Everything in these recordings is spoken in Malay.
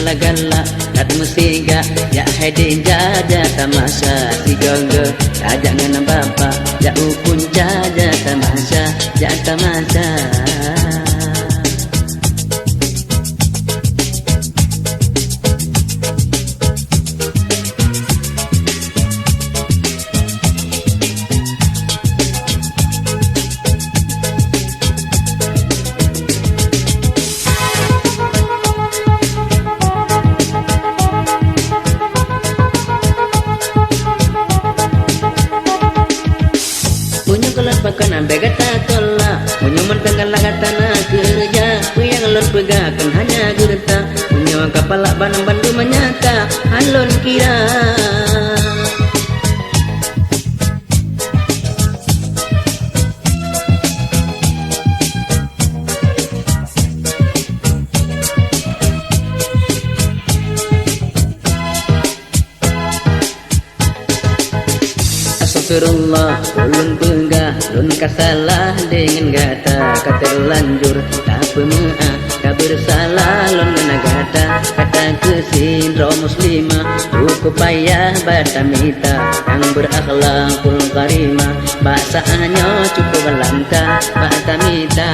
gala-gala kat musiga ya hedin jaja tamasha tigonggo ya jangan bapa ya ukun jaja tamasha ya tamasha. Pakan ambek kata tolak Punya mentengah kata nak kerja Puyang alon pegakan hanya gerta Punya kapalak bandu menyata alon kira. Astagfirullah, ulun penggah, ulun kasalah dengan kata terlanjur, tak pemua, tak bersalah, ulun menagata, kata kesindro muslimah, cukup payah batamita, yang berakhlakul karimah, bahasaannya cukup langka, batamita.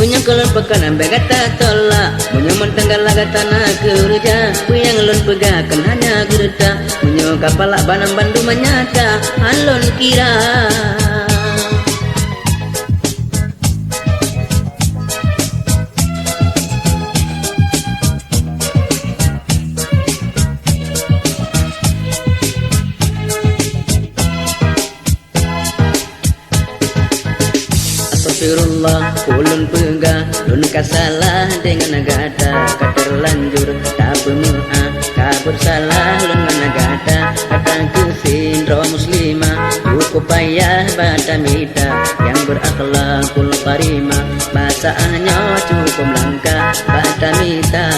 Punya kolon pekan ambek kata tolak Punya mentengah kata nak kerja Puyang alon pegakan hanya gerta Punya kapalak bandu menyata alon kira. Astagfirullah, ulun pegah, ulun kasalah dengan kata terlanjur, tak pemua, tak bersalah, ulun menagata, kata kesindro muslimah, cukup payah batamita, yang berakhlakul karimah, bahasaannya cukup langka batamita.